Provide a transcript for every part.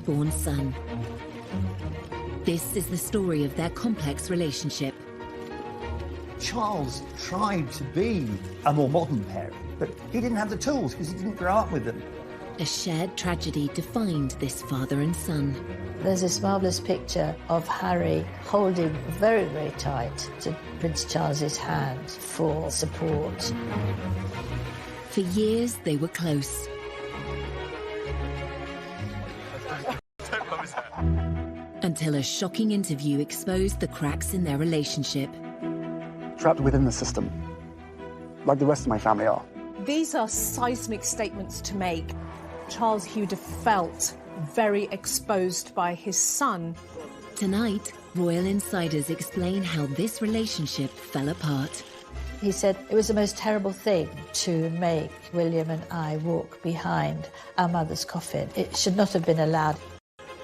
firstborn son. This is the story of their complex relationship. Charles tried to be a more modern parent, but he didn't have the tools because he didn't grow up with them. A shared tragedy defined this father and son. There's this marvellous picture of Harry holding very, very tight to Prince Charles's hand for support. For years, they were close. Until a shocking interview exposed the cracks in their relationship. Trapped within the system, like the rest of my family are. These are seismic statements to make. Charles would have felt very exposed by his son. Tonight, royal insiders explain how this relationship fell apart. He said it was the most terrible thing to make William and I walk behind our mother's coffin. It should not have been allowed.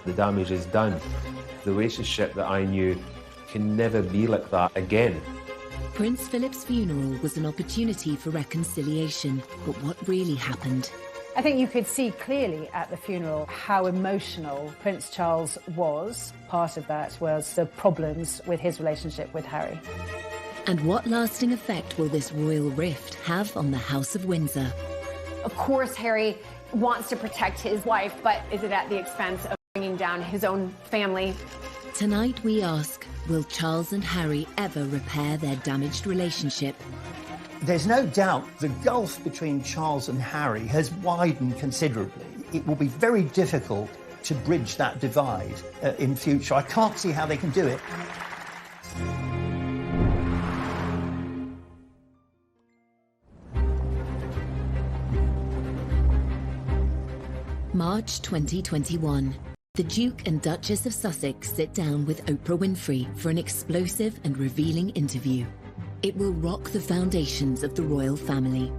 The damage is done. The relationship that I knew can never be like that again. Prince Philip's funeral was an opportunity for reconciliation, but what really happened? I think you could see clearly at the funeral how emotional Prince Charles was. Part of that was the problems with his relationship with Harry. And what lasting effect will this royal rift have on the House of Windsor? Of course, Harry wants to protect his wife, but is it at the expense of bringing down his own family? Tonight we ask, will Charles and Harry ever repair their damaged relationship? There's no doubt the gulf between Charles and Harry has widened considerably. It will be very difficult to bridge that divide in future. I can't see how they can do it. March 2021. The Duke and Duchess of Sussex sit down with Oprah Winfrey for an explosive and revealing interview. It will rock the foundations of the royal family.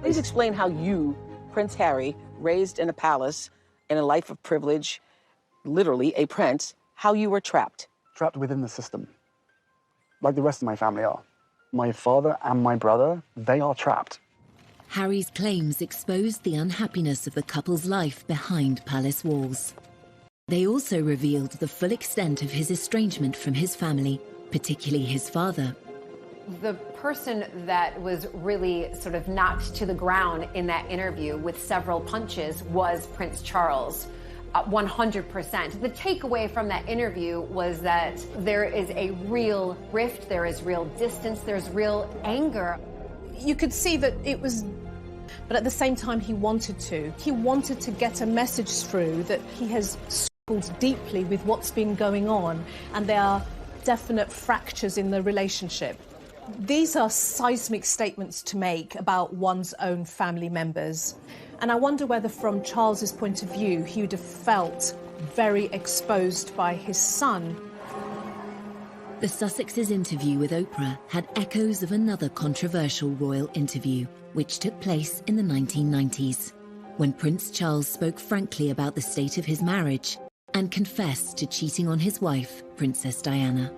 Please explain how you, Prince Harry, raised in a palace, in a life of privilege, literally a prince, how you were trapped. Trapped within the system, like the rest of my family are. My father and my brother, they are trapped. Harry's claims exposed the unhappiness of the couple's life behind palace walls. They also revealed the full extent of his estrangement from his family, particularly his father. The person that was really sort of knocked to the ground in that interview with several punches was Prince Charles. 100%. The takeaway from that interview was that there is a real rift, there is real distance, there's real anger. You could see that it was, but at the same time he wanted to. He wanted to get a message through that he has struggled deeply with what's been going on, and there are definite fractures in the relationship. These are seismic statements to make about one's own family members. And I wonder whether, from Charles's point of view, he would have felt very exposed by his son. The Sussexes' interview with Oprah had echoes of another controversial royal interview, which took place in the 1990s, when Prince Charles spoke frankly about the state of his marriage and confessed to cheating on his wife, Princess Diana.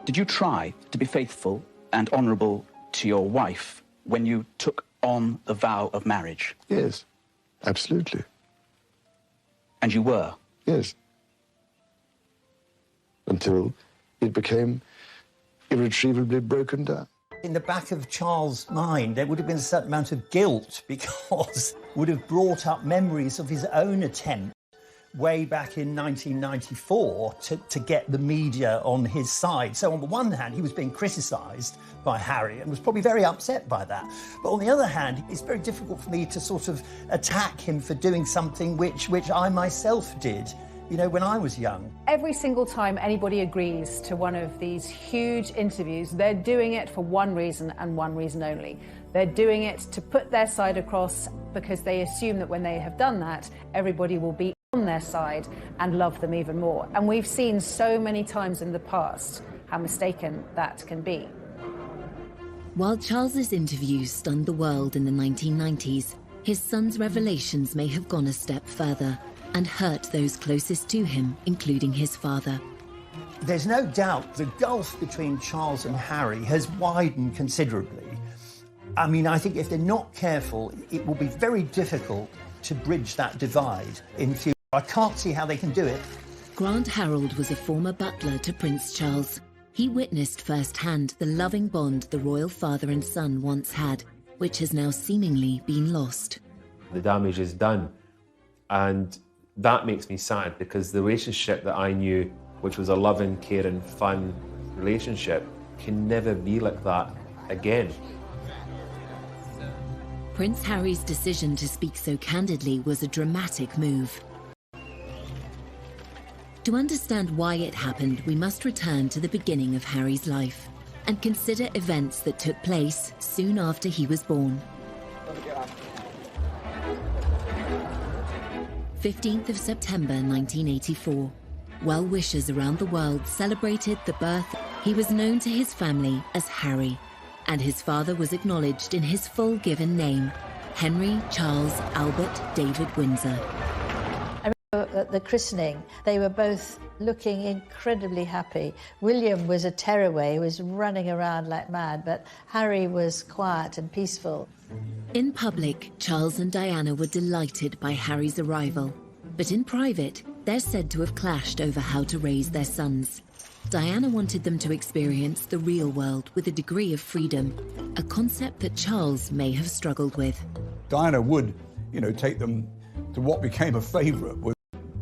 Did you try to be faithful and honourable to your wife when you took on the vow of marriage? Yes, absolutely. And you were? Yes. Until it became irretrievably broken down. In the back of Charles' mind, there would have been a certain amount of guilt because it would have brought up memories of his own attempt way back in 1994 to get the media on his side. So on the one hand, he was being criticised by Harry and was probably very upset by that. But on the other hand, it's very difficult for me to sort of attack him for doing something which I myself did, you know, when I was young. Every single time anybody agrees to one of these huge interviews, they're doing it for one reason and one reason only. They're doing it to put their side across because they assume that when they have done that, everybody will be on their side and love them even more. And we've seen so many times in the past how mistaken that can be. While Charles's interviews stunned the world in the 1990s, his son's revelations may have gone a step further and hurt those closest to him, including his father. There's no doubt the gulf between Charles and Harry has widened considerably. I mean, I think if they're not careful, it will be very difficult to bridge that divide in FEUD. I can't see how they can do it. Grant Harold was a former butler to Prince Charles. He witnessed firsthand the loving bond the royal father and son once had, which has now seemingly been lost. The damage is done, and that makes me sad, because the relationship that I knew, which was a loving, caring, fun relationship, can never be like that again. Prince Harry's decision to speak so candidly was a dramatic move. To understand why it happened, we must return to the beginning of Harry's life and consider events that took place soon after he was born. 15th of September 1984. Well-wishers around the world celebrated the birth. He was known to his family as Harry, and his father was acknowledged in his full given name, Henry Charles Albert David Windsor. At the christening, they were both looking incredibly happy. William was a tearaway, he was running around like mad, but Harry was quiet and peaceful. In public, Charles and Diana were delighted by Harry's arrival, but in private, they're said to have clashed over how to raise their sons. Diana wanted them to experience the real world with a degree of freedom, a concept that Charles may have struggled with. Diana would, take them to what became a favourite with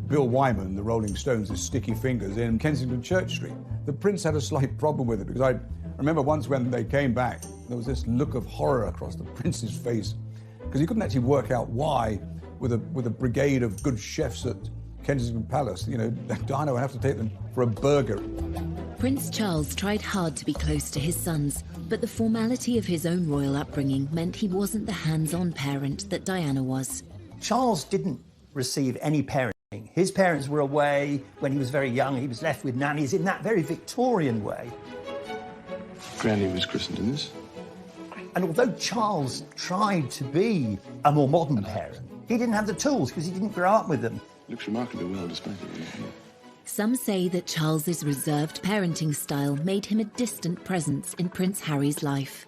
Bill Wyman, the Rolling Stones' Sticky Fingers in Kensington Church Street. The Prince had a slight problem with it, because I remember once when they came back, there was this look of horror across the Prince's face, because he couldn't actually work out why, with a brigade of good chefs at Kensington Palace, Diana would have to take them for a burger. Prince Charles tried hard to be close to his sons, but the formality of his own royal upbringing meant he wasn't the hands-on parent that Diana was. Charles didn't receive any parenting. His parents were away when he was very young. He was left with nannies in that very Victorian way. Granny was christened in this. And although Charles tried to be a more modern parent, he didn't have the tools because he didn't grow up with them. Looks remarkably well despite it. Some say that Charles's reserved parenting style made him a distant presence in Prince Harry's life.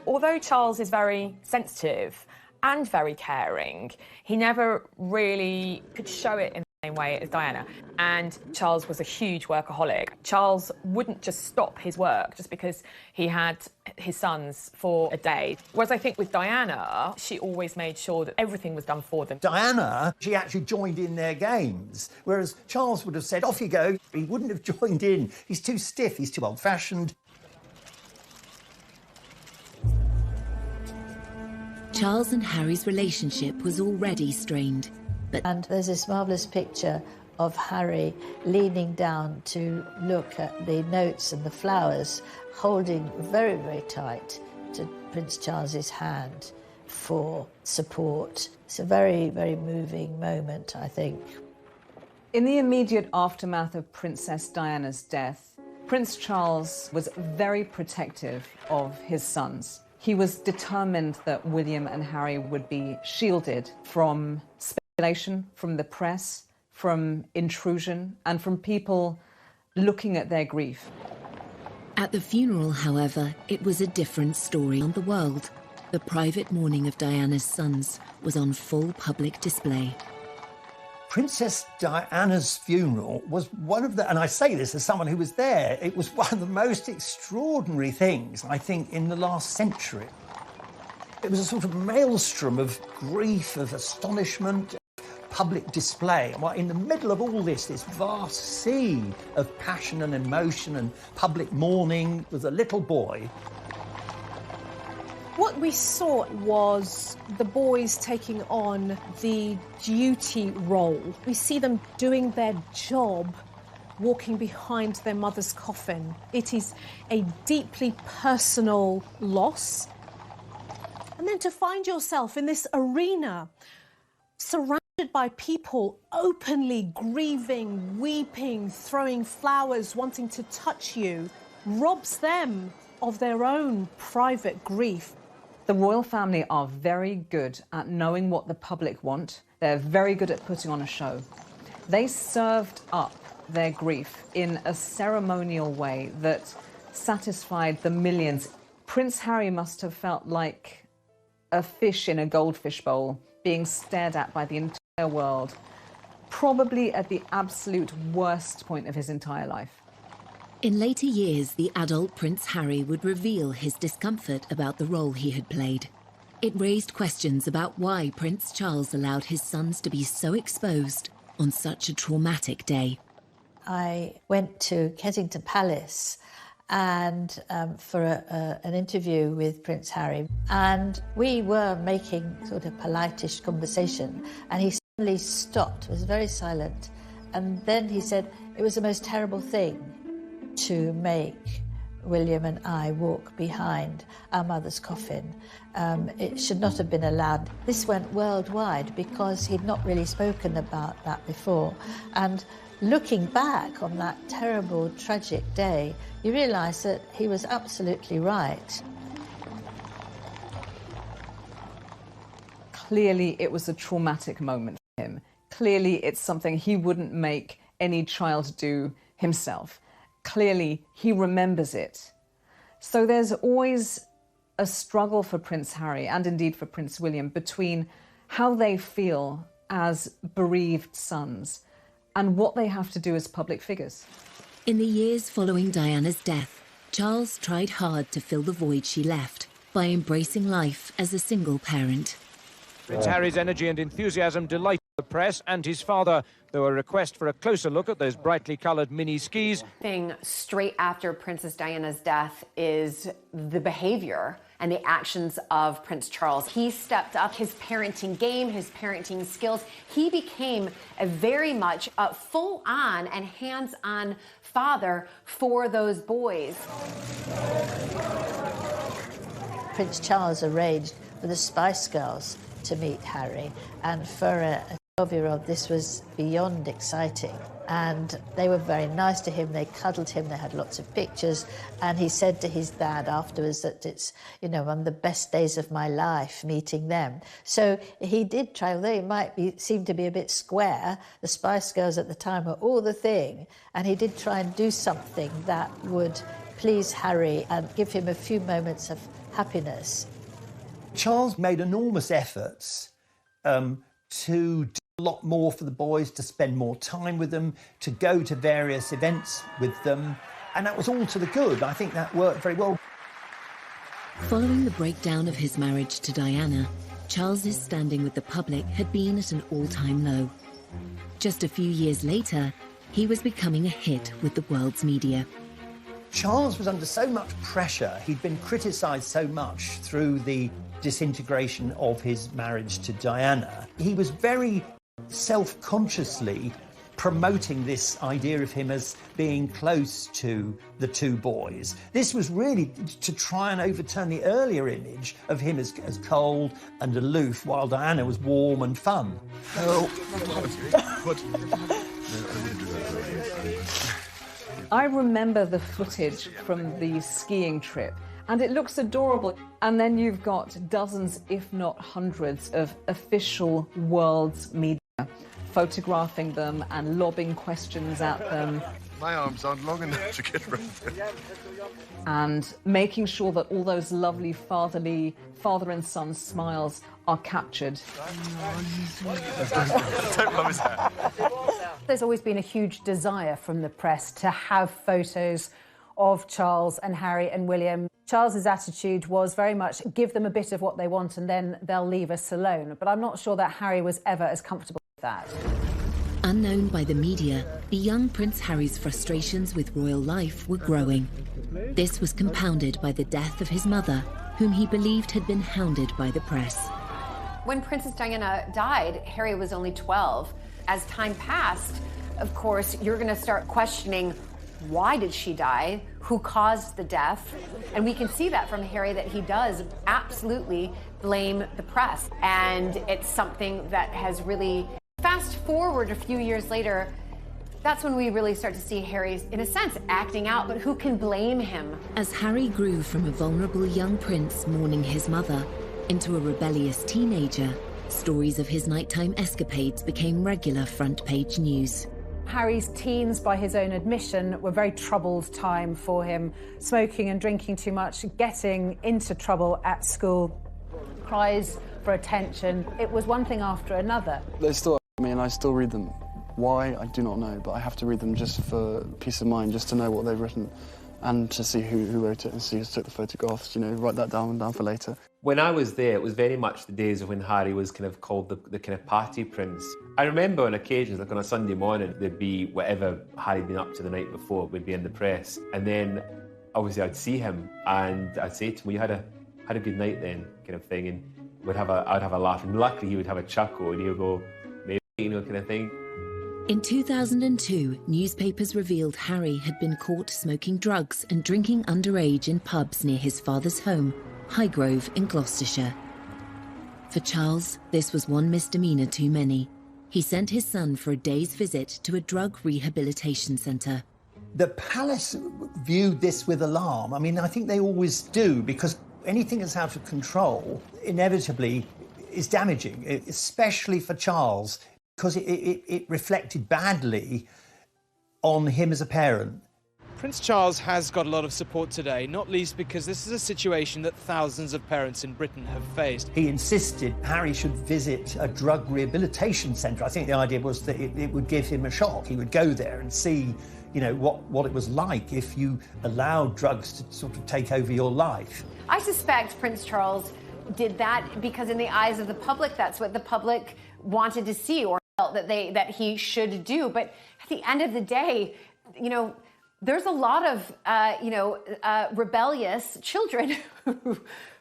Although Charles is very sensitive and very caring, he never really could show it in the same way as Diana. And Charles was a huge workaholic. Charles wouldn't just stop his work just because he had his sons for a day. Whereas I think with Diana, she always made sure that everything was done for them. Diana, she actually joined in their games, whereas Charles would have said, off you go. He wouldn't have joined in. He's too stiff, he's too old-fashioned. Charles and Harry's relationship was already strained. And there's this marvellous picture of Harry leaning down to look at the notes and the flowers, holding very, very tight to Prince Charles's hand for support. It's a very, very moving moment, I think. In the immediate aftermath of Princess Diana's death, Prince Charles was very protective of his sons. He was determined that William and Harry would be shielded from speculation, from the press, from intrusion, and from people looking at their grief. At the funeral, however, it was a different story on the world. The private mourning of Diana's sons was on full public display. Princess Diana's funeral was one of the, and I say this as someone who was there, it was one of the most extraordinary things, I think, in the last century. It was a sort of maelstrom of grief, of astonishment, public display. And in the middle of all this vast sea of passion and emotion and public mourning was a little boy. What we saw was the boys taking on the duty role. We see them doing their job, walking behind their mother's coffin. It is a deeply personal loss. And then to find yourself in this arena, surrounded by people openly grieving, weeping, throwing flowers, wanting to touch you, robs them of their own private grief. The royal family are very good at knowing what the public want. They're very good at putting on a show. They served up their grief in a ceremonial way that satisfied the millions. Prince Harry must have felt like a fish in a goldfish bowl being stared at by the entire world, probably at the absolute worst point of his entire life. In later years, the adult Prince Harry would reveal his discomfort about the role he had played. It raised questions about why Prince Charles allowed his sons to be so exposed on such a traumatic day. I went to Kensington Palace and for an interview with Prince Harry, and we were making sort of polite-ish conversation, and he suddenly stopped, was very silent, and then he said, "It was the most terrible thing to make William and I walk behind our mother's coffin. It should not have been allowed." This went worldwide because he'd not really spoken about that before. And looking back on that terrible, tragic day, you realise that he was absolutely right. Clearly, it was a traumatic moment for him. Clearly, it's something he wouldn't make any child do himself. Clearly, he remembers it. So there's always a struggle for Prince Harry, and indeed for Prince William, between how they feel as bereaved sons and what they have to do as public figures. In the years following Diana's death, Charles tried hard to fill the void she left by embracing life as a single parent. Prince Harry's energy and enthusiasm delighted the press and his father, though a request for a closer look at those brightly coloured mini skis. Thing straight after Princess Diana's death is the behaviour and the actions of Prince Charles. He stepped up his parenting game, his parenting skills. He became a very much full-on and hands-on father for those boys. Prince Charles arranged for the Spice Girls to meet Harry, and for a 12-year-old this was beyond exciting, and they were very nice to him. They cuddled him, they had lots of pictures, and he said to his dad afterwards that it's, you know, one of the best days of my life meeting them. So he did try, although he might seem to be a bit square, the Spice Girls at the time were all the thing, and he did try and do something that would please Harry and give him a few moments of happiness. Charles made enormous efforts to do a lot more for the boys, to spend more time with them, to go to various events with them, and that was all to the good. I think that worked very well. Following the breakdown of his marriage to Diana, Charles's standing with the public had been at an all-time low. Just a few years later, he was becoming a hit with the world's media. Charles was under so much pressure. He'd been criticised so much through the disintegration of his marriage to Diana. He was very self-consciously promoting this idea of him as being close to the two boys. This was really to try and overturn the earlier image of him as cold and aloof, while Diana was warm and fun. I remember the footage from the skiing trip, and it looks adorable. And then you've got dozens, if not hundreds, of official world's media photographing them and lobbing questions at them. My arms aren't long enough to get around it. And making sure that all those lovely father and son smiles are captured. Don't love his hair. There's always been a huge desire from the press to have photos of Charles and Harry and William. Charles's attitude was very much give them a bit of what they want and then they'll leave us alone. But I'm not sure that Harry was ever as comfortable with that. Unknown by the media, the young Prince Harry's frustrations with royal life were growing. This was compounded by the death of his mother, whom he believed had been hounded by the press. When Princess Diana died, Harry was only 12. As time passed, of course, you're going to start questioning, why did she die? Who caused the death? And we can see that from Harry, that he does absolutely blame the press. And it's something that has really, fast forward a few years later, that's when we really start to see Harry, in a sense, acting out, but who can blame him? As Harry grew from a vulnerable young prince mourning his mother into a rebellious teenager, stories of his nighttime escapades became regular front-page news. Harry's teens, by his own admission, were a very troubled time for him. Smoking and drinking too much, getting into trouble at school. Cries for attention. It was one thing after another. They still me and I still read them. Why, I do not know, but I have to read them just for peace of mind, just to know what they've written and to see who wrote it and see who took the photographs, you know, write that down for later. When I was there, it was very much the days of when Harry was kind of called the kind of party prince. I remember on occasions, like on a Sunday morning, there'd be whatever Harry'd been up to the night before would be in the press. And then, obviously, I'd see him and I'd say to him, well, you had a good night then, kind of thing. And I'd have a laugh. And luckily, he would have a chuckle and he would go, maybe, you know, kind of thing. In 2002, newspapers revealed Harry had been caught smoking drugs and drinking underage in pubs near his father's home, Highgrove in Gloucestershire. For Charles, this was one misdemeanour too many. He sent his son for a day's visit to a drug rehabilitation centre. The palace viewed this with alarm. I mean, I think they always do, because anything that's out of control inevitably is damaging, especially for Charles, because it reflected badly on him as a parent. Prince Charles has got a lot of support today, not least because this is a situation that thousands of parents in Britain have faced. He insisted Harry should visit a drug rehabilitation centre. I think the idea was that it would give him a shock. He would go there and see, you know, what it was like if you allowed drugs to sort of take over your life. I suspect Prince Charles did that because in the eyes of the public, that's what the public wanted to see or felt that he should do. But at the end of the day, you know, there's a lot of, rebellious children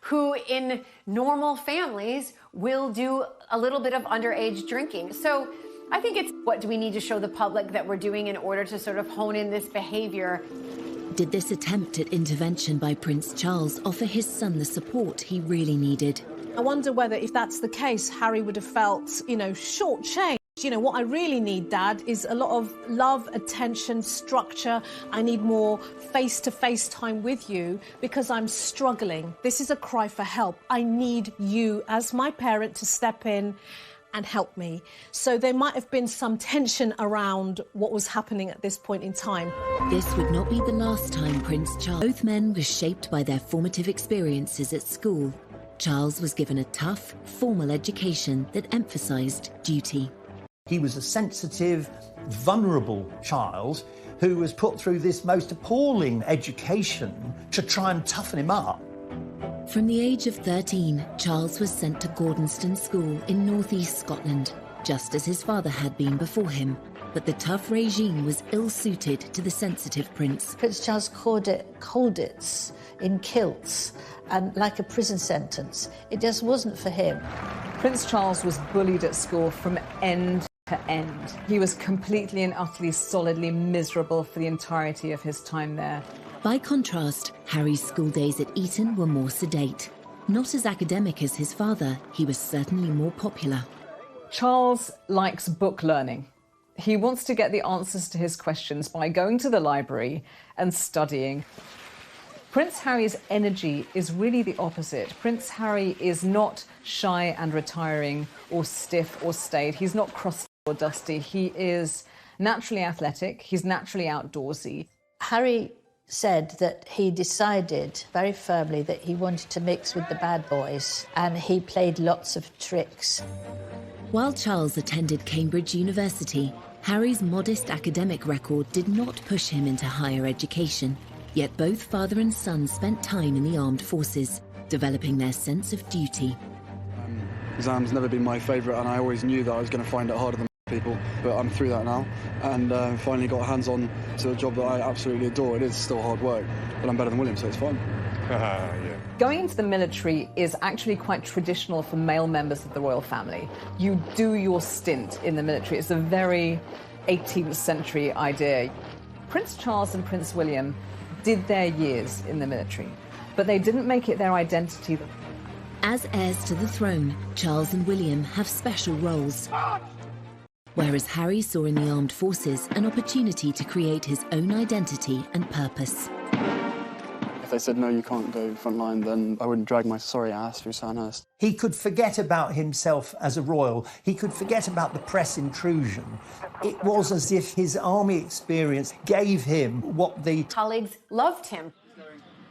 who in normal families will do a little bit of underage drinking. So I think it's what do we need to show the public that we're doing in order to sort of hone in this behavior. Did this attempt at intervention by Prince Charles offer his son the support he really needed? I wonder whether, if that's the case, Harry would have felt, you know, shortchanged. You know, what I really need, Dad, is a lot of love, attention, structure. I need more face-to-face time with you because I'm struggling. This is a cry for help. I need you as my parent to step in and help me. So there might have been some tension around what was happening at this point in time. This would not be the last time Prince Charles... Both men were shaped by their formative experiences at school. Charles was given a tough, formal education that emphasised duty. He was a sensitive, vulnerable child who was put through this most appalling education to try and toughen him up. From the age of 13, Charles was sent to Gordonston School in northeast Scotland, just as his father had been before him. But the tough regime was ill-suited to the sensitive prince. Prince Charles called it Colditz in kilts, and like a prison sentence. It just wasn't for him. Prince Charles was bullied at school from end to end. He was completely and utterly solidly miserable for the entirety of his time there. By contrast, Harry's school days at Eton were more sedate. Not as academic as his father, he was certainly more popular. Charles likes book learning. He wants to get the answers to his questions by going to the library and studying. Prince Harry's energy is really the opposite. Prince Harry is not shy and retiring or stiff or staid. He's not cross or dusty. He is naturally athletic. He's naturally outdoorsy. Harry said that he decided very firmly that he wanted to mix with the bad boys, and he played lots of tricks. While Charles attended Cambridge University, Harry's modest academic record did not push him into higher education. Yet both father and son spent time in the armed forces, developing their sense of duty. Exams never been my favourite, and I always knew that I was going to find it harder than people, but I'm through that now, and finally got hands-on to a job that I absolutely adore. It is still hard work, but I'm better than William, so it's fine. Yeah. Going into the military is actually quite traditional for male members of the royal family. You do your stint in the military. It's a very 18th century idea. Prince Charles and Prince William did their years in the military, but they didn't make it their identity. As heirs to the throne, Charles and William have special roles. Whereas Harry saw in the armed forces an opportunity to create his own identity and purpose. If they said, no, you can't go frontline, then I wouldn't drag my sorry ass through Sandhurst. He could forget about himself as a royal. He could forget about the press intrusion. It was as if his army experience gave him what the colleagues loved him.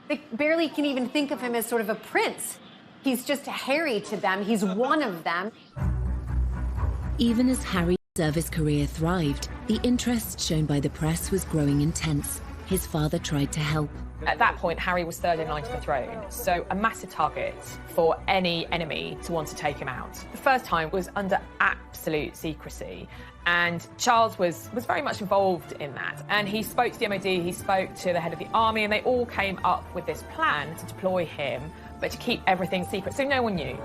They barely can even think of him as sort of a prince. He's just Harry to them. He's one of them. Even as Harry's service career thrived, the interest shown by the press was growing intense. His father tried to help. At that point, Harry was third in line to the throne, so a massive target for any enemy to want to take him out. The first time was under absolute secrecy, and Charles was very much involved in that. And he spoke to the MOD, he spoke to the head of the army, and they all came up with this plan to deploy him, but to keep everything secret, so no one knew.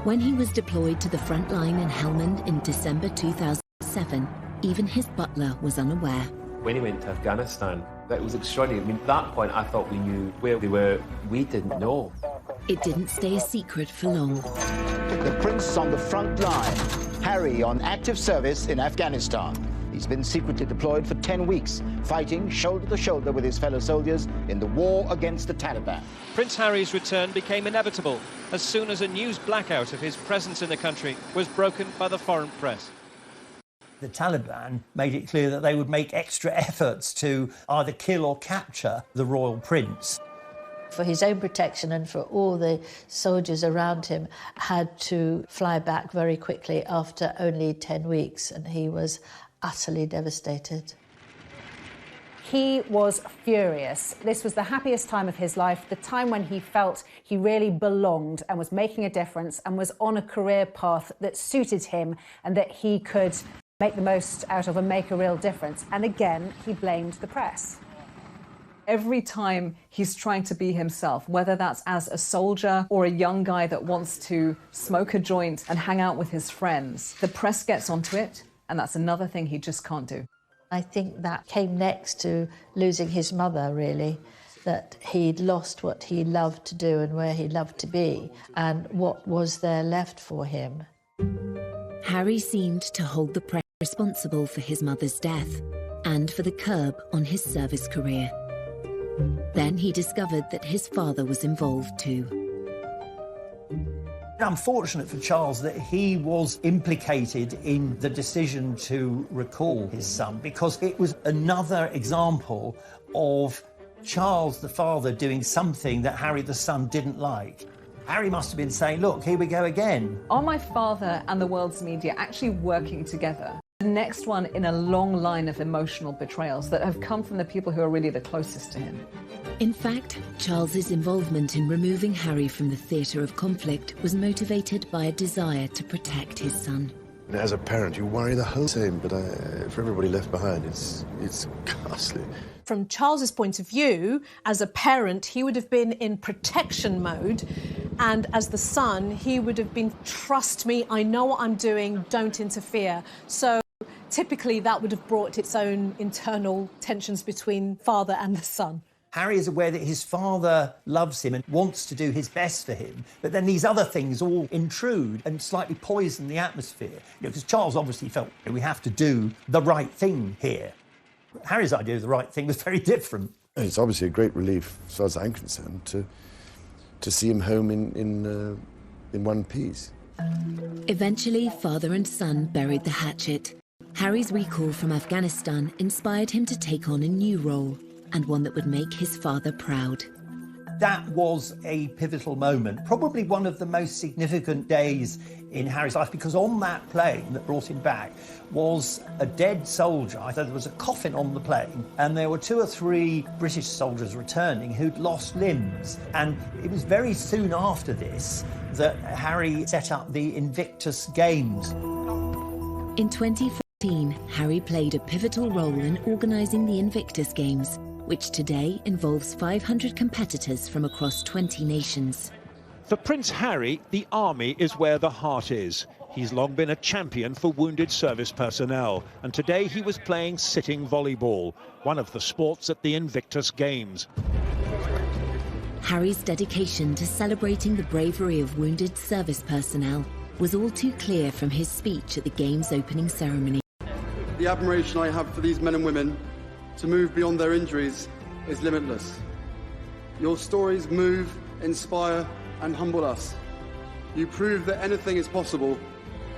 When he was deployed to the front line in Helmand in December 2007, even his butler was unaware. When he went to Afghanistan, that was extraordinary. I mean, at that point, I thought we knew where they were. We didn't know. It didn't stay a secret for long. The prince on the front line, Harry on active service in Afghanistan. He's been secretly deployed for 10 weeks, fighting shoulder to shoulder with his fellow soldiers in the war against the Taliban. Prince Harry's return became inevitable as soon as a news blackout of his presence in the country was broken by the foreign press. The Taliban made it clear that they would make extra efforts to either kill or capture the royal prince. For his own protection and for all the soldiers around him, had to fly back very quickly after only 10 weeks, and he was utterly devastated. He was furious. This was the happiest time of his life, the time when he felt he really belonged and was making a difference and was on a career path that suited him and that he could make the most out of and make a real difference. And again, he blamed the press. Every time he's trying to be himself, whether that's as a soldier or a young guy that wants to smoke a joint and hang out with his friends, the press gets onto it, and that's another thing he just can't do. I think that came next to losing his mother, really, that he'd lost what he loved to do and where he loved to be, and what was there left for him. Harry seemed to hold the press responsible for his mother's death and for the curb on his service career. Then he discovered that his father was involved too. Unfortunate for Charles that he was implicated in the decision to recall his son, because it was another example of Charles the father doing something that Harry the son didn't like. Harry must have been saying, look, here we go again. Are my father and the world's media actually working together? The next one in a long line of emotional betrayals that have come from the people who are really the closest to him. In fact, Charles's involvement in removing Harry from the theatre of conflict was motivated by a desire to protect his son. As a parent, you worry the whole time, but for everybody left behind, it's ghastly. From Charles's point of view, as a parent, he would have been in protection mode, and as the son, he would have been, trust me, I know what I'm doing, don't interfere. So typically that would have brought its own internal tensions between father and the son. Harry is aware that his father loves him and wants to do his best for him, but then these other things all intrude and slightly poison the atmosphere. Because Charles obviously felt we have to do the right thing here. Harry's idea of the right thing was very different. It's obviously a great relief, as far as I'm concerned, to see him home in one piece. Eventually, father and son buried the hatchet. Harry's recall from Afghanistan inspired him to take on a new role, and one that would make his father proud. That was a pivotal moment, probably one of the most significant days in Harry's life, because on that plane that brought him back was a dead soldier. I thought there was a coffin on the plane, and there were 2 or 3 British soldiers returning who'd lost limbs. And it was very soon after this that Harry set up the Invictus Games. In 2014, Harry played a pivotal role in organising the Invictus Games, which today involves 500 competitors from across 20 nations. For Prince Harry, the army is where the heart is. He's long been a champion for wounded service personnel, and today he was playing sitting volleyball, one of the sports at the Invictus Games. Harry's dedication to celebrating the bravery of wounded service personnel was all too clear from his speech at the Games opening ceremony. The admiration I have for these men and women to move beyond their injuries is limitless. Your stories move, inspire, and humble us. You prove that anything is possible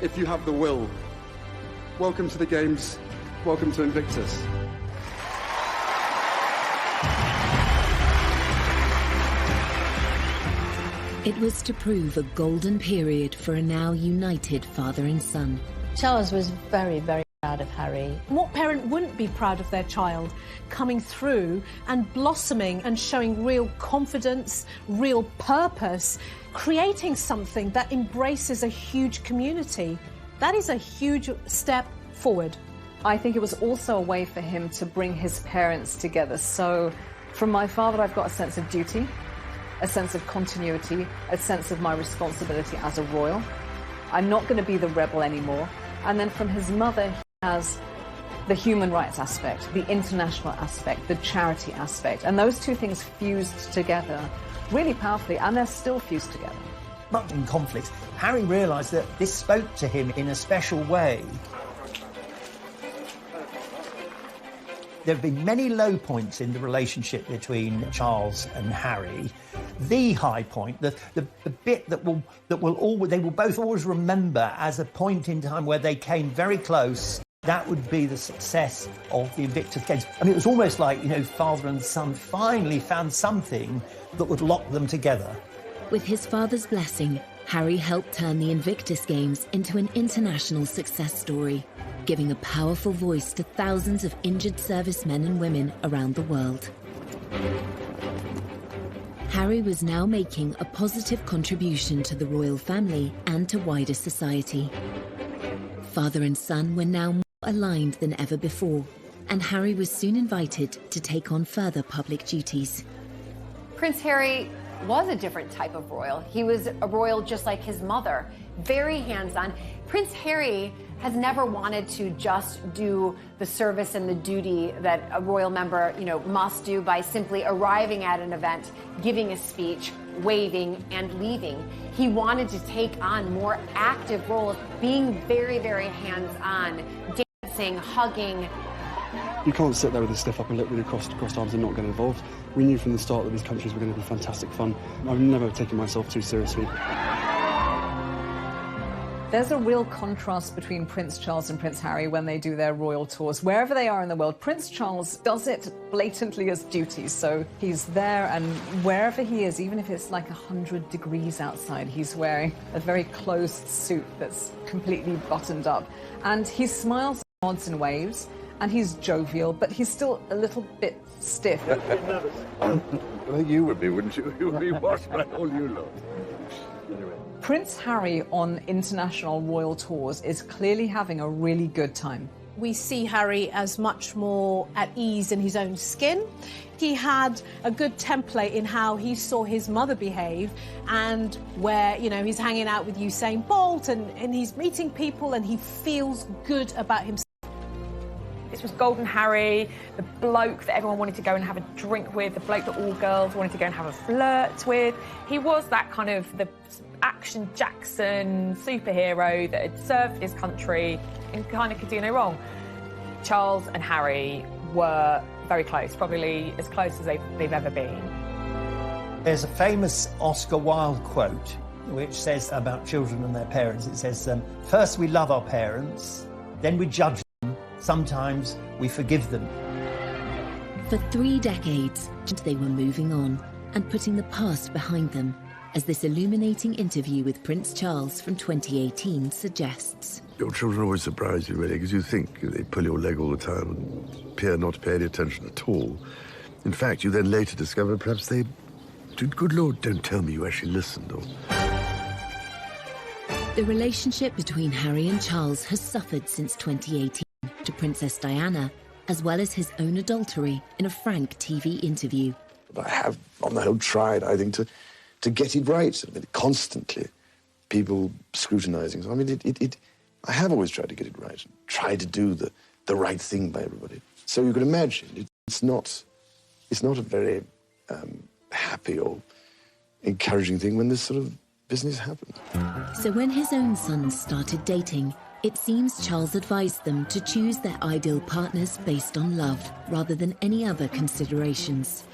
if you have the will. Welcome to the Games. Welcome to Invictus. It was to prove a golden period for a now united father and son. Charles was very, very proud of Harry. What parent wouldn't be proud of their child coming through and blossoming and showing real confidence, real purpose, creating something that embraces a huge community? That is a huge step forward. I think it was also a way for him to bring his parents together. So from my father, I've got a sense of duty, a sense of continuity, a sense of my responsibility as a royal. I'm not going to be the rebel anymore. And then from his mother, he has the human rights aspect, the international aspect, the charity aspect. And those two things fused together really powerfully, and they're still fused together. Much in conflicts, Harry realised that this spoke to him in a special way. There have been many low points in the relationship between Charles and Harry. The high point, the bit that they will both always remember as a point in time where they came very close, that would be the success of the Invictus Games. I mean, it was almost like, you know, father and son finally found something that would lock them together. With his father's blessing, Harry helped turn the Invictus Games into an international success story, giving a powerful voice to thousands of injured servicemen and women around the world. Harry was now making a positive contribution to the royal family and to wider society. Father and son were now more aligned than ever before, and Harry was soon invited to take on further public duties. Prince Harry was a different type of royal. He was a royal just like his mother, very hands-on. Prince Harry has never wanted to just do the service and the duty that a royal member, you know, must do by simply arriving at an event, giving a speech, waving, and leaving. He wanted to take on more active roles, being very, very hands-on, dancing, hugging. You can't sit there with a stiff upper lip, really crossed arms and not get involved. We knew from the start that these countries were going to be fantastic fun. I've never taken myself too seriously. There's a real contrast between Prince Charles and Prince Harry when they do their royal tours. Wherever they are in the world, Prince Charles does it blatantly as duty. So he's there, and wherever he is, even if it's like 100 degrees outside, he's wearing a very closed suit that's completely buttoned up. And he smiles, nods and waves, and he's jovial, but he's still a little bit stiff. I think you would be, wouldn't you? You would be watched by all you lot. Prince Harry on international royal tours is clearly having a really good time. We see Harry as much more at ease in his own skin. He had a good template in how he saw his mother behave, and where, you know, he's hanging out with Usain Bolt and he's meeting people and he feels good about himself. This was Golden Harry, the bloke that everyone wanted to go and have a drink with, the bloke that all girls wanted to go and have a flirt with. He was that kind of the action Jackson superhero that had served his country and kind of could do no wrong. Charles and Harry were very close, probably as close as they've ever been. There's a famous Oscar Wilde quote which says about children and their parents. It says, first we love our parents, then we judge them, sometimes we forgive them. For 3 decades, they were moving on and putting the past behind them, as this illuminating interview with Prince Charles from 2018 suggests. Your children always surprise you, really, because you think they pull your leg all the time and appear not to pay any attention at all. In fact, you then later discover perhaps they... Good Lord, don't tell me you actually listened, or... The relationship between Harry and Charles has suffered since 2018 to Princess Diana, as well as his own adultery in a frank TV interview. I have, on the whole, tried, I think, to get it right. I mean, constantly, people scrutinising. So, I mean, I have always tried to get it right, try to do the right thing by everybody. So you can imagine, it's not a very happy or encouraging thing when this sort of business happens. So when his own sons started dating, it seems Charles advised them to choose their ideal partners based on love, rather than any other considerations.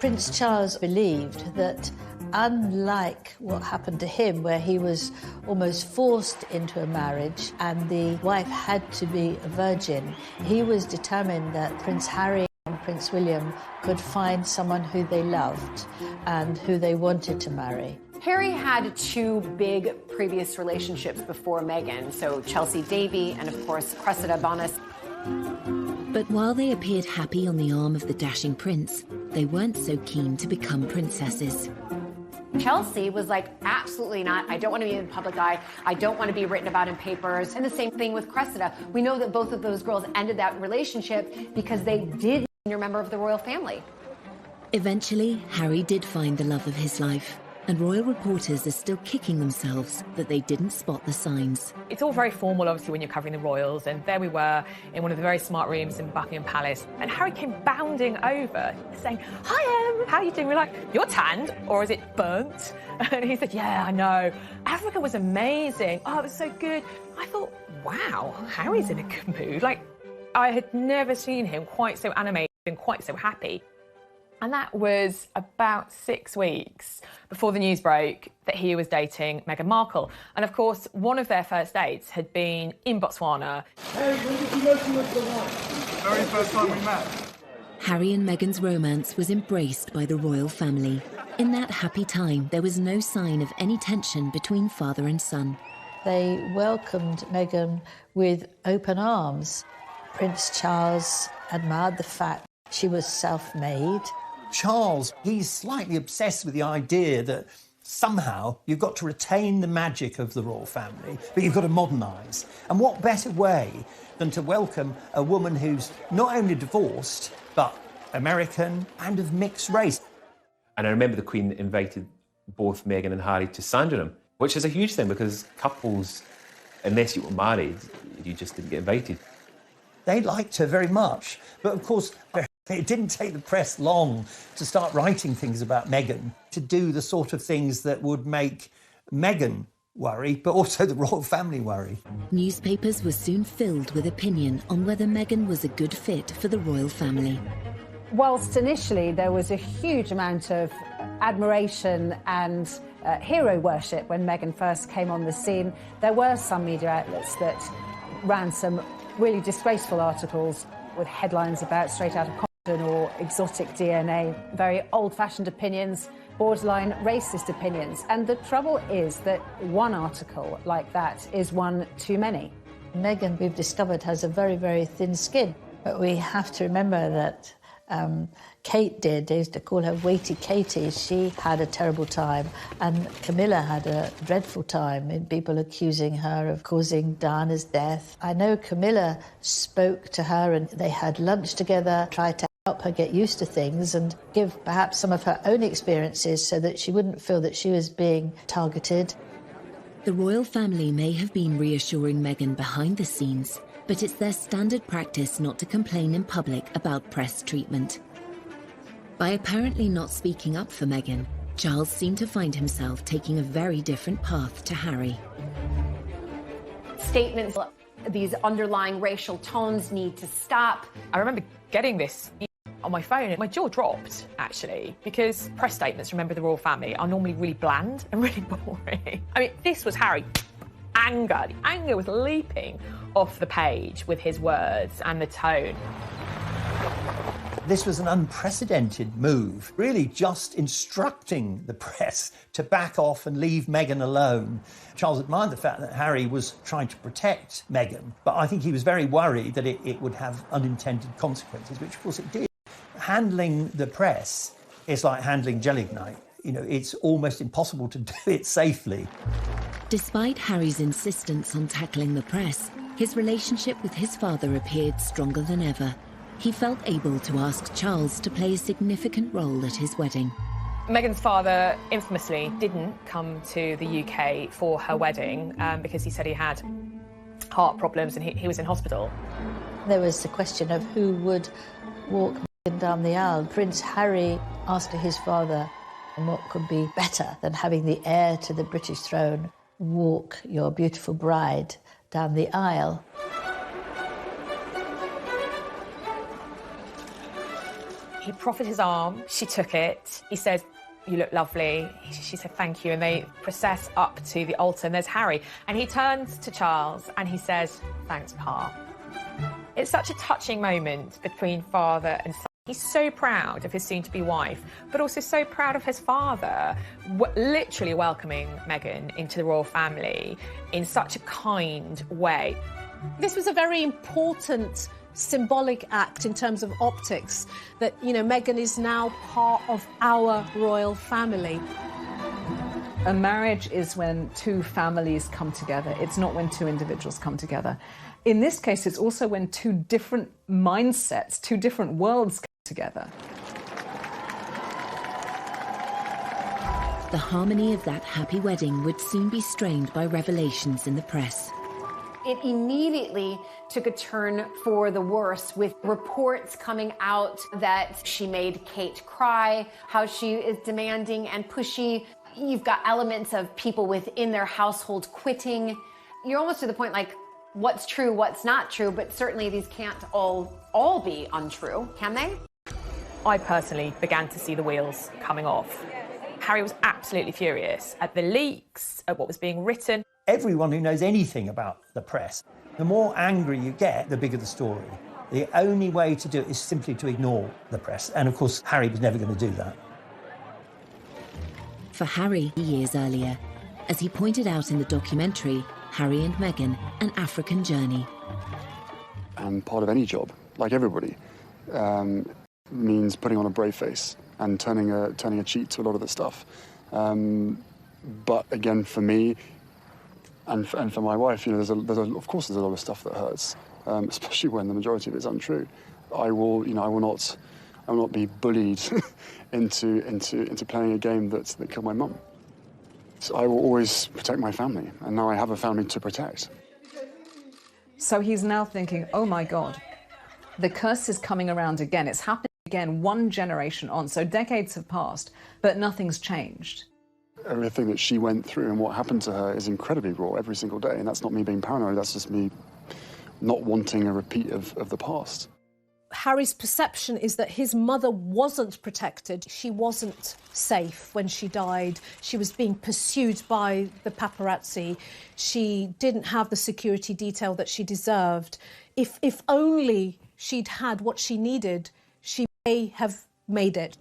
Prince Charles believed that, unlike what happened to him, where he was almost forced into a marriage and the wife had to be a virgin, he was determined that Prince Harry and Prince William could find someone who they loved and who they wanted to marry. Harry had two big previous relationships before Meghan, so Chelsea Davy and, of course, Cressida Bonas. But while they appeared happy on the arm of the dashing prince, they weren't so keen to become princesses. Chelsea was like, absolutely not. I don't want to be in the public eye. I don't want to be written about in papers. And the same thing with Cressida. We know that both of those girls ended that relationship because they did a member of the royal family. Eventually, Harry did find the love of his life, and royal reporters are still kicking themselves that they didn't spot the signs. It's all very formal, obviously, when you're covering the royals, and there we were in one of the very smart rooms in Buckingham Palace, and Harry came bounding over, saying, "Hi, Em, how are you doing?" We're like, "You're tanned, or is it burnt?" And he said, "Yeah, I know. Africa was amazing. Oh, it was so good." I thought, wow, Harry's in a good mood. Like, I had never seen him quite so animated and quite so happy. And that was about 6 weeks before the news broke that he was dating Meghan Markle. And of course, one of their first dates had been in Botswana. Hey, when did you know she was the one? Very first time we met. Harry and Meghan's romance was embraced by the royal family. In that happy time, there was no sign of any tension between father and son. They welcomed Meghan with open arms. Prince Charles admired the fact she was self-made. Charles, he's slightly obsessed with the idea that somehow you've got to retain the magic of the royal family, but you've got to modernise. And what better way than to welcome a woman who's not only divorced, but American and of mixed race. And I remember the Queen invited both Meghan and Harry to Sandringham, which is a huge thing because couples, unless you were married, you just didn't get invited. They liked her very much, but of course it didn't take the press long to start writing things about Meghan, to do the sort of things that would make Meghan worry, but also the royal family worry. Newspapers were soon filled with opinion on whether Meghan was a good fit for the royal family. Whilst initially there was a huge amount of admiration and hero worship when Meghan first came on the scene, there were some media outlets that ran some really disgraceful articles with headlines about straight out of Compton or exotic DNA, very old-fashioned opinions, borderline racist opinions. And the trouble is that one article like that is one too many. Meghan, we've discovered, has a very, very thin skin. But we have to remember that Kate did. They used to call her Weighty Katie. She had a terrible time, and Camilla had a dreadful time in people accusing her of causing Diana's death. I know Camilla spoke to her and they had lunch together, tried to help her get used to things and give perhaps some of her own experiences so that she wouldn't feel that she was being targeted. The royal family may have been reassuring Meghan behind the scenes, but it's their standard practice not to complain in public about press treatment. By apparently not speaking up for Meghan, Charles seemed to find himself taking a very different path to Harry. Statements, these underlying racial tones need to stop. I remember getting this on my phone and my jaw dropped, actually, because press statements, remember the royal family, are normally really bland and really boring. I mean, this was Harry. Anger. The anger was leaping off the page with his words and the tone. This was an unprecedented move, really just instructing the press to back off and leave Meghan alone. Charles admired the fact that Harry was trying to protect Meghan, but I think he was very worried that it would have unintended consequences, which of course it did. Handling the press is like handling gelignite. You know, it's almost impossible to do it safely. Despite Harry's insistence on tackling the press, his relationship with his father appeared stronger than ever. He felt able to ask Charles to play a significant role at his wedding. Meghan's father infamously didn't come to the UK for her wedding because he said he had heart problems and he was in hospital. There was the question of who would walk Meghan down the aisle. Prince Harry asked his father, and what could be better than having the heir to the British throne walk your beautiful bride down the aisle? He proffered his arm, she took it. He said, "You look lovely." She said, "Thank you." And they process up to the altar, and there's Harry. And he turns to Charles and he says, "Thanks, Pa." It's such a touching moment between father and son. He's so proud of his soon-to-be wife, but also so proud of his father, literally welcoming Meghan into the royal family in such a kind way. This was a very important symbolic act in terms of optics, that, you know, Meghan is now part of our royal family. A marriage is when two families come together. It's not when two individuals come together. In this case, it's also when two different mindsets, two different worlds come together. The harmony of that happy wedding would soon be strained by revelations in the press. It immediately took a turn for the worse, with reports coming out that she made Kate cry, how she is demanding and pushy. You've got elements of people within their household quitting. You're almost to the point like, what's true, what's not true, but certainly these can't all be untrue, can they? I personally began to see the wheels coming off. Harry was absolutely furious at the leaks, at what was being written. Everyone who knows anything about the press, the more angry you get, the bigger the story. The only way to do it is simply to ignore the press. And of course, Harry was never going to do that. For Harry, years earlier, as he pointed out in the documentary, Harry and Meghan, An African Journey. And part of any job, like everybody, means putting on a brave face and turning a cheek to a lot of the stuff. But again, for me, and for my wife, you know, of course there's a lot of stuff that hurts, especially when the majority of it's untrue. I will not be bullied into playing a game that killed my mum. So I will always protect my family, and now I have a family to protect. So he's now thinking, oh my God, the curse is coming around again. It's happening again, one generation on. So decades have passed, but nothing's changed. Everything that she went through and what happened to her is incredibly raw every single day, and that's not me being paranoid, that's just me not wanting a repeat of the past. Harry's perception is that his mother wasn't protected. She wasn't safe when she died. She was being pursued by the paparazzi. She didn't have the security detail that she deserved. If only she'd had what she needed, she may have made it.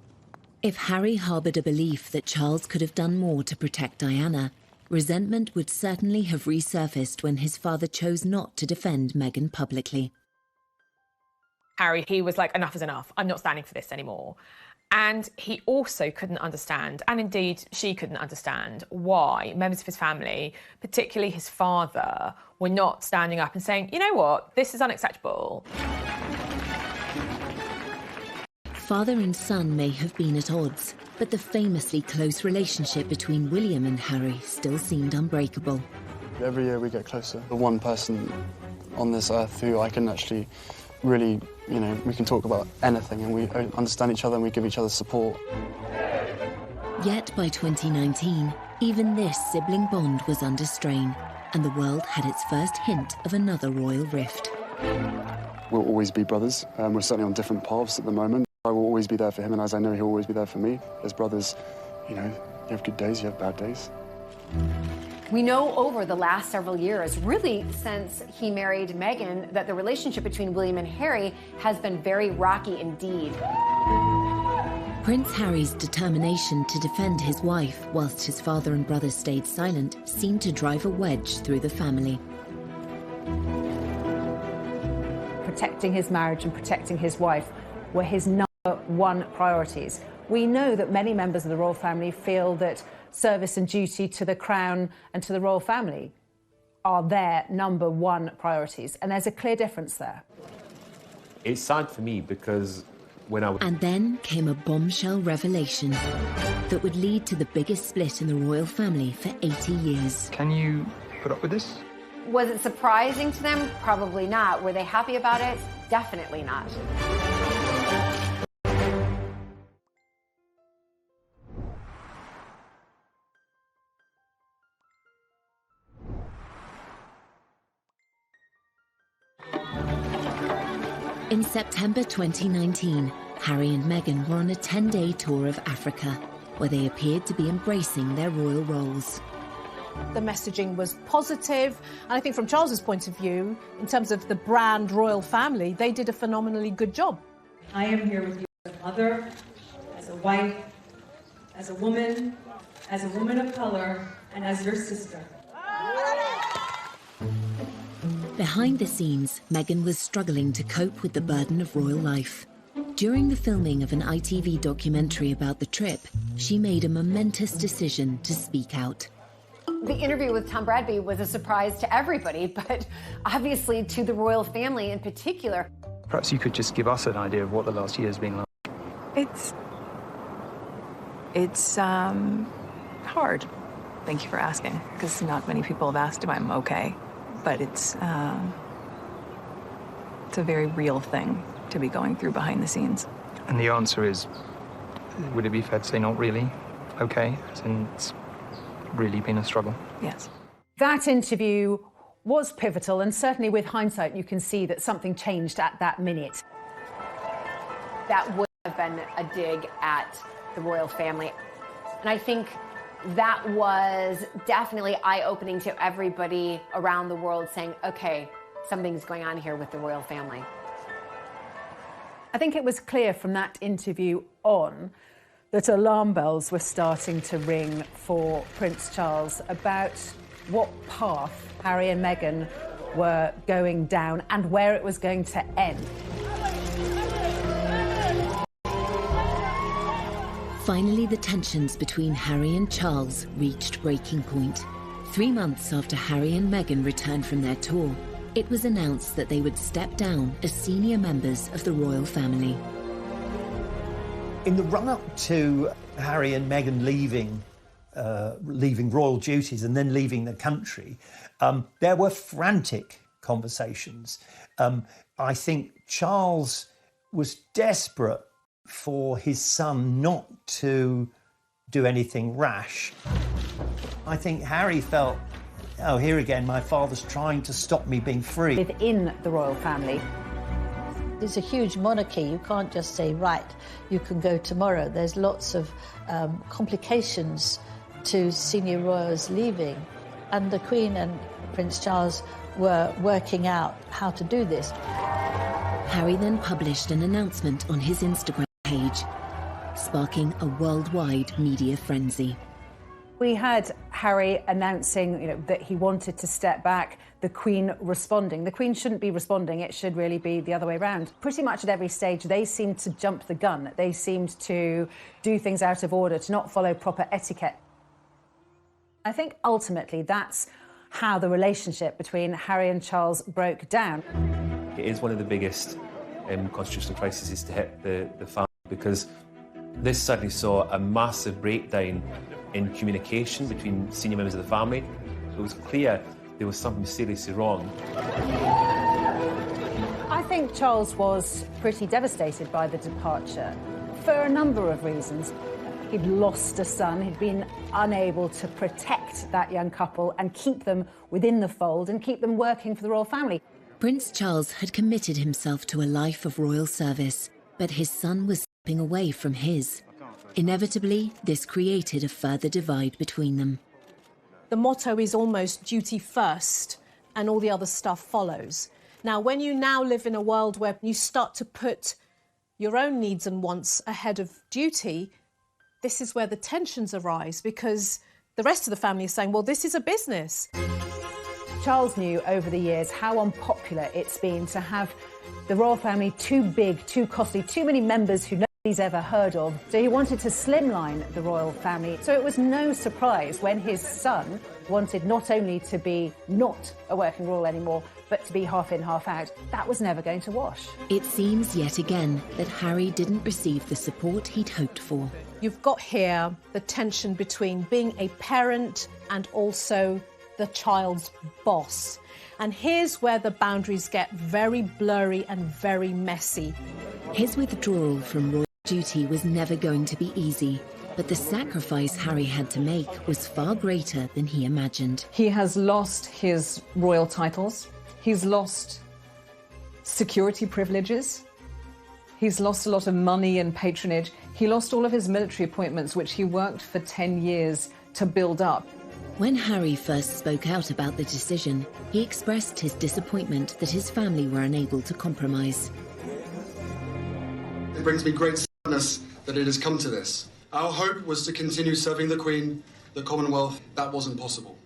If Harry harboured a belief that Charles could have done more to protect Diana, resentment would certainly have resurfaced when his father chose not to defend Meghan publicly. Harry, he was like, enough is enough. I'm not standing for this anymore. And he also couldn't understand, and indeed she couldn't understand, why members of his family, particularly his father, were not standing up and saying, you know what, this is unacceptable. Father and son may have been at odds, but the famously close relationship between William and Harry still seemed unbreakable. Every year we get closer. The one person on this earth who I can actually really, you know, we can talk about anything and we understand each other and we give each other support. Yet by 2019, even this sibling bond was under strain, and the world had its first hint of another royal rift. We'll always be brothers, and we're certainly on different paths at the moment. I will always be there for him, and as I know he'll always be there for me. As brothers, you know, you have good days, you have bad days. We know over the last several years, really since he married Meghan, that the relationship between William and Harry has been very rocky indeed. Prince Harry's determination to defend his wife whilst his father and brothers stayed silent seemed to drive a wedge through the family. Protecting his marriage and protecting his wife were his number one priorities. We know that many members of the royal family feel that service and duty to the crown and to the royal family are their number one priorities, and there's a clear difference there. It's sad for me because when I was... And then came a bombshell revelation that would lead to the biggest split in the royal family for 80 years. Can you put up with this? Was it surprising to them? Probably not. Were they happy about it? Definitely not. In September 2019, Harry and Meghan were on a 10-day tour of Africa, where they appeared to be embracing their royal roles. The messaging was positive, and I think from Charles's point of view, in terms of the brand royal family, they did a phenomenally good job. I am here with you. As a mother, as a wife, as a woman of color, and as your sister. Behind the scenes, Meghan was struggling to cope with the burden of royal life. During the filming of an ITV documentary about the trip, she made a momentous decision to speak out. The interview with Tom Bradby was a surprise to everybody, but obviously to the royal family in particular. Perhaps you could just give us an idea of what the last year has been like. It's hard. Thank you for asking, because not many people have asked if I'm okay. But it's a very real thing to be going through behind the scenes. And the answer is, would it be fair to say not really okay? As in, it's really been a struggle? Yes. That interview was pivotal, and certainly with hindsight, you can see that something changed at that minute. That would have been a dig at the royal family. And I think that was definitely eye-opening to everybody around the world, saying, okay, something's going on here with the royal family. I think it was clear from that interview on that alarm bells were starting to ring for Prince Charles about what path Harry and Meghan were going down and where it was going to end. Finally, the tensions between Harry and Charles reached breaking point. 3 months after Harry and Meghan returned from their tour, it was announced that they would step down as senior members of the royal family. In the run-up to Harry and Meghan leaving royal duties and then leaving the country, there were frantic conversations. I think Charles was desperate for his son not to do anything rash. I think Harry felt, oh, here again, my father's trying to stop me being free. Within the royal family. It's a huge monarchy. You can't just say, right, you can go tomorrow. There's lots of complications to senior royals leaving. And the Queen and Prince Charles were working out how to do this. Harry then published an announcement on his Instagram page, sparking a worldwide media frenzy. We had Harry announcing, that he wanted to step back, the Queen responding. The Queen shouldn't be responding, it should really be the other way around. Pretty much at every stage, they seemed to jump the gun. They seemed to do things out of order, to not follow proper etiquette. I think ultimately that's how the relationship between Harry and Charles broke down. It is one of the biggest constitutional crises to hit the family, because this suddenly saw a massive breakdown in communication between senior members of the family. It was clear there was something seriously wrong. I think Charles was pretty devastated by the departure for a number of reasons. He'd lost a son, he'd been unable to protect that young couple and keep them within the fold and keep them working for the royal family. Prince Charles had committed himself to a life of royal service, but his son was stepping away from his. Inevitably, this created a further divide between them. The motto is almost duty first and all the other stuff follows. Now, when you now live in a world where you start to put your own needs and wants ahead of duty, this is where the tensions arise, because the rest of the family is saying, well, this is a business. Charles knew over the years how unpopular it's been to have the royal family too big, too costly, too many members who nobody's ever heard of. So he wanted to slimline the royal family. So it was no surprise when his son wanted not only to be not a working royal anymore, but to be half in, half out. That was never going to wash. It seems yet again that Harry didn't receive the support he'd hoped for. You've got here the tension between being a parent and also the child's boss. And here's where the boundaries get very blurry and very messy. His withdrawal from royal duty was never going to be easy, but the sacrifice Harry had to make was far greater than he imagined. He has lost his royal titles. He's lost security privileges. He's lost a lot of money and patronage. He lost all of his military appointments, which he worked for 10 years to build up. When Harry first spoke out about the decision, he expressed his disappointment that his family were unable to compromise. It brings me great that it has come to this. Our hope was to continue serving the Queen, the Commonwealth. That wasn't possible.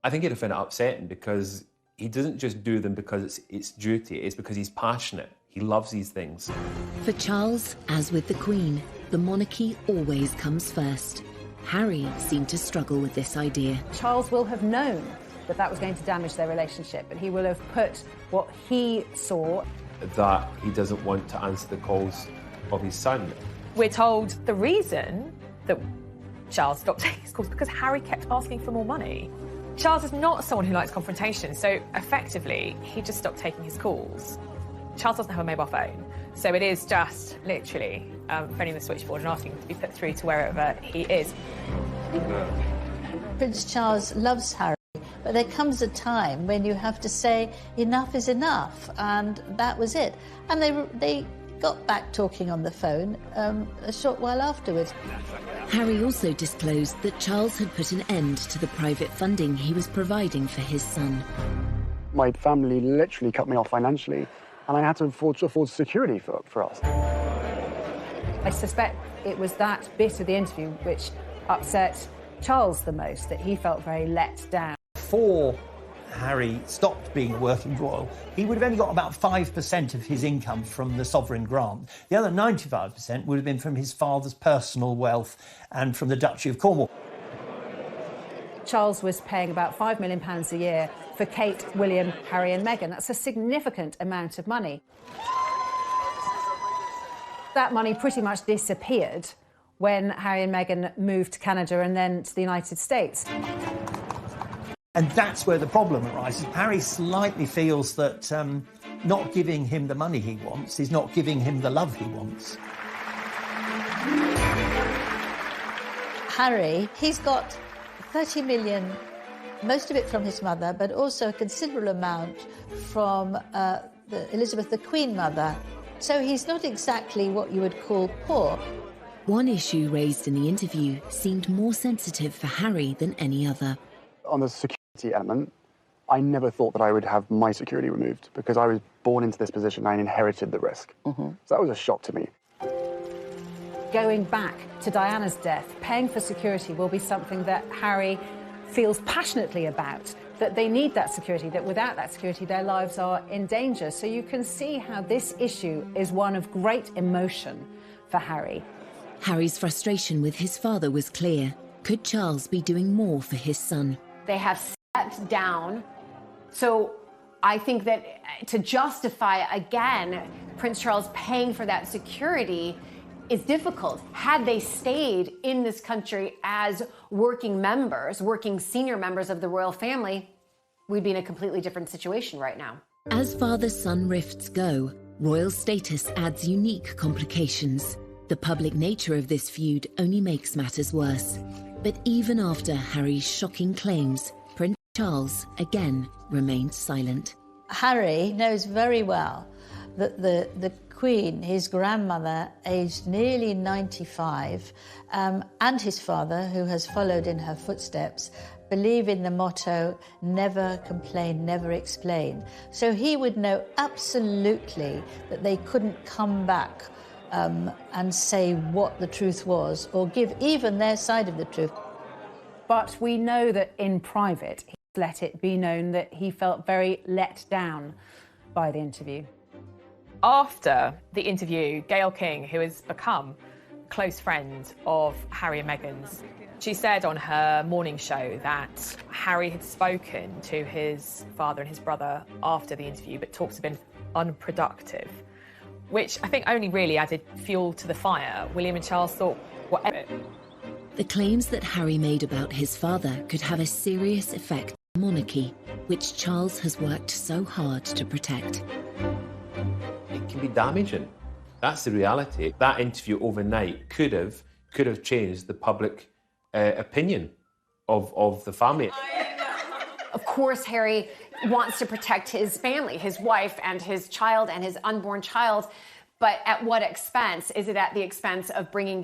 I think he'd find it upsetting because he doesn't just do them because it's duty, it's because he's passionate. He loves these things. For Charles, as with the Queen, the monarchy always comes first. Harry seemed to struggle with this idea. Charles will have known that that was going to damage their relationship, but he will have put what he saw. That he doesn't want to answer the calls of his son. We're told the reason that Charles stopped taking his calls because Harry kept asking for more money. Charles is not someone who likes confrontation, so effectively, he just stopped taking his calls. Charles doesn't have a mobile phone, so it is just literally phoning the switchboard and asking to be put through to wherever he is. Prince Charles loves Harry, but there comes a time when you have to say enough is enough, and that was it. And they got back talking on the phone a short while afterwards. Harry also disclosed that Charles had put an end to the private funding he was providing for his son. My family literally cut me off financially, and I had to afford security for us. I suspect it was that bit of the interview which upset Charles the most, that he felt very let down. Before Harry stopped being working royal, he would have only got about 5% of his income from the sovereign grant. The other 95% would have been from his father's personal wealth and from the Duchy of Cornwall. Charles was paying about £5 million a year for Kate, William, Harry and Meghan. That's a significant amount of money. That money pretty much disappeared when Harry and Meghan moved to Canada and then to the United States. And that's where the problem arises. Harry slightly feels that not giving him the money he wants is not giving him the love he wants. Harry, he's got 30 million, most of it from his mother, but also a considerable amount from Elizabeth, the Queen Mother. So he's not exactly what you would call poor. One issue raised in the interview seemed more sensitive for Harry than any other. On the security element, I never thought that I would have my security removed because I was born into this position. I inherited the risk. So that was a shock to me. Going back to Diana's death, paying for security will be something that Harry feels passionately about, that they need that security, that without that security their lives are in danger. So you can see how this issue is one of great emotion for Harry. Harry's frustration with his father was clear. Could Charles be doing more for his son? They have stepped down. So I think that to justify, again, Prince Charles paying for that security is difficult. Had they stayed in this country as working members, working senior members of the royal family, we'd be in a completely different situation right now. As father-son rifts go, royal status adds unique complications. The public nature of this feud only makes matters worse. But even after Harry's shocking claims, Prince Charles again remained silent. Harry knows very well that the Queen, his grandmother, aged nearly 95, and his father, who has followed in her footsteps, believe in the motto, never complain, never explain. So he would know absolutely that they couldn't come back and say what the truth was, or give even their side of the truth. But we know that in private, he let it be known that he felt very let down by the interview. After the interview, Gayle King, who has become a close friend of Harry and Meghan's, she said on her morning show that Harry had spoken to his father and his brother after the interview, but talks have been unproductive, which I think only really added fuel to the fire. William and Charles thought, whatever. The claims that Harry made about his father could have a serious effect on the monarchy, which Charles has worked so hard to protect. It can be damaging. That's the reality. That interview overnight could have changed the public opinion of the family. Of course, Harry wants to protect his family, his wife and his child and his unborn child, but at what expense? Is it at the expense of bringing